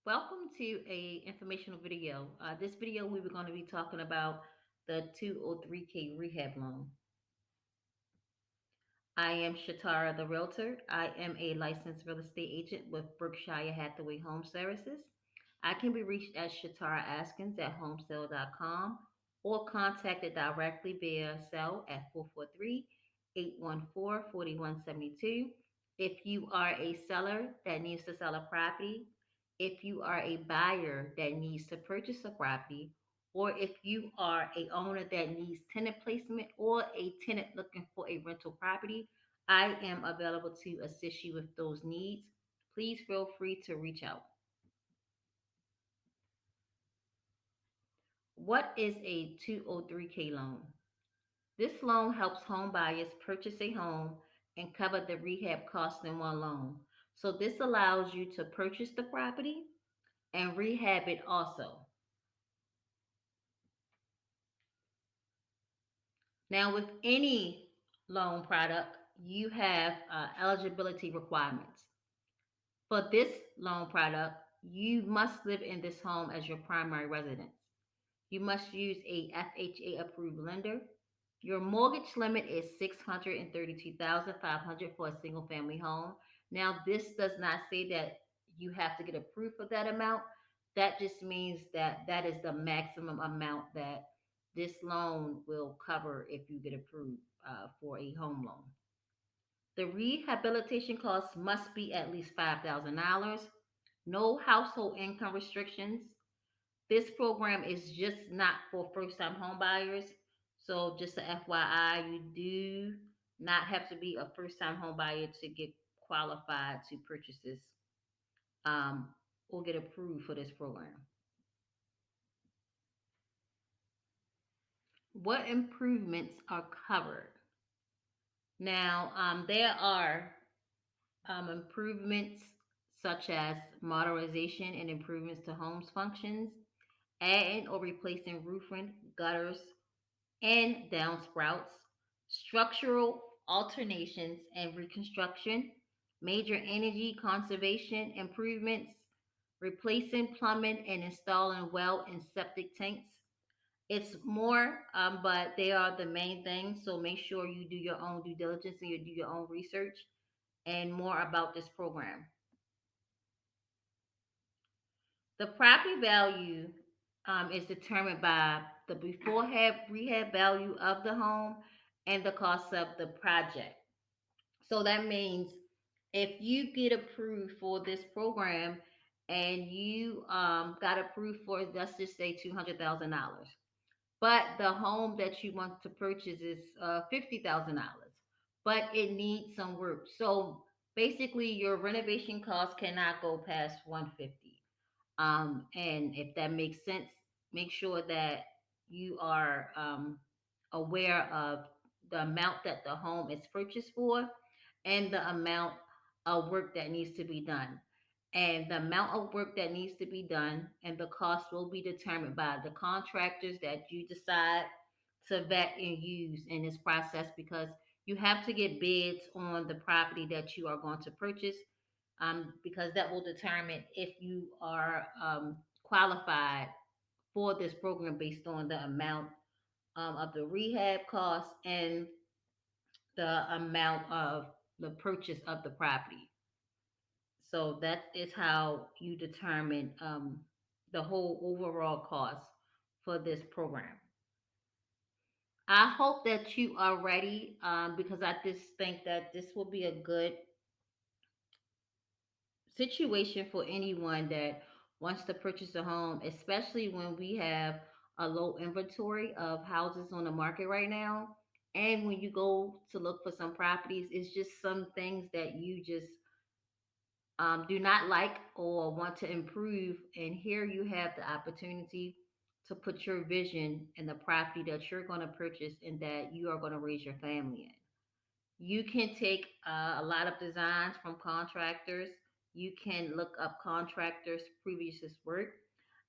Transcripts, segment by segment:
Welcome to a informational video. This video we were going to be talking about the 203K rehab loan. I am Sha'Tarah, the realtor. I am a licensed real estate agent with Berkshire Hathaway Home Services. I can be reached at shatarahaskins@homesale.com or contacted directly via cell at 443-814-4172. If you are a seller that needs to sell a property, if you are a buyer that needs to purchase a property, or if you are a owner that needs tenant placement or a tenant looking for a rental property, I am available to assist you with those needs. Please feel free to reach out. What is a 203K loan? This loan helps home buyers purchase a home and cover the rehab costs in one loan. So this allows you to purchase the property and rehab it also. Now, with any loan product, you have eligibility requirements. For this loan product, you must live in this home as your primary residence. You must use a FHA approved lender. Your mortgage limit is $632,500 for a single family home. Now, this does not say that you have to get approved for that amount. That just means that that is the maximum amount that this loan will cover if you get approved for a home loan. The rehabilitation costs must be at least $5,000. No household income restrictions. This program is just not for first time home buyers. So, just a FYI, you do not have to be a first time home buyer to get qualified to purchase this um, or get approved for this program. What improvements are covered? Now, there are improvements such as modernization and improvements to homes functions, adding or replacing roofing, gutters, and downspouts, structural alternations and reconstruction, major energy conservation improvements, replacing plumbing and installing well and septic tanks. It's more, but they are the main things. So make sure you do your own due diligence and you do your own research and more about this program. The property value is determined by the before rehab value of the home and the cost of the project. So that means if you get approved for this program and you got approved for, let's just say, $200,000, but the home that you want to purchase is $50,000, but it needs some work. So basically, your renovation costs cannot go past 150. And if that makes sense, make sure that you are aware of the amount that the home is purchased for and the amount of work that needs to be done. And the amount of work that needs to be done and the cost will be determined by the contractors that you decide to vet and use in this process, because you have to get bids on the property that you are going to purchase, because that will determine if you are qualified for this program based on the amount of the rehab costs and the amount of the purchase of the property. So that is how you determine the whole overall cost for this program. I hope that you are ready, because I just think that this will be a good situation for anyone that wants to purchase a home, especially when we have a low inventory of houses on the market right now. And when you go to look for some properties, it's just some things that you just do not like or want to improve. And here you have the opportunity to put your vision in the property that you're going to purchase and that you are going to raise your family in. You can take a lot of designs from contractors. You can look up contractors' previous work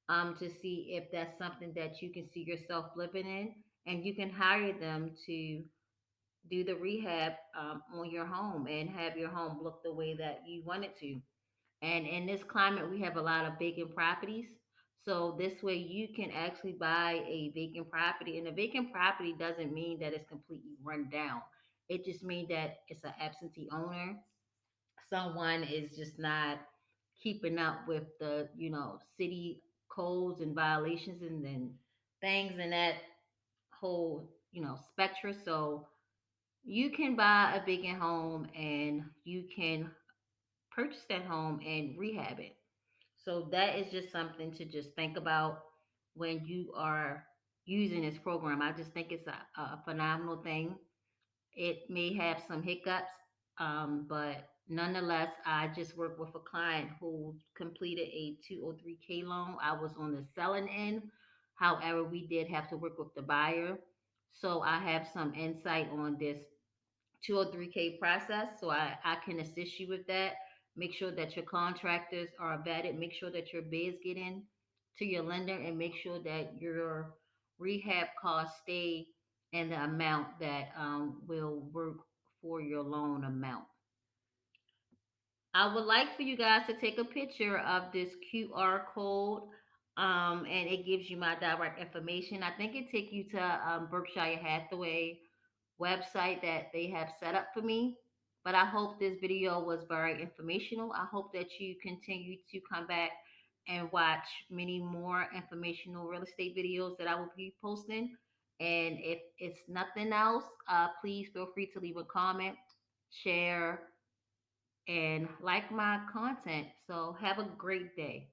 to see if that's something that you can see yourself living in. And you can hire them to do the rehab on your home and have your home look the way that you want it to. And in this climate, we have a lot of vacant properties. So this way you can actually buy a vacant property. And a vacant property doesn't mean that it's completely run down. It just means that it's an absentee owner. Someone is just not keeping up with the, city codes and violations and things in that whole, spectrum. So you can buy a vacant home and you can purchase that home and rehab it. So that is just something to just think about when you are using this program. I just think it's a phenomenal thing. It may have some hiccups, but nonetheless, I just worked with a client who completed a 203K loan. I was on the selling end. However, we did have to work with the buyer. So I have some insight on this 203K process, so I can assist you with that. Make sure that your contractors are vetted, make sure that your bids get in to your lender, and make sure that your rehab costs stay in the amount that will work for your loan amount. I would like for you guys to take a picture of this QR code, and it gives you my direct information. I think it take you to Berkshire Hathaway website that they have set up for me. But I hope this video was very informational. I hope that you continue to come back and watch many more informational real estate videos that I will be posting. And if it's nothing else, please feel free to leave a comment, share, and like my content. So have a great day.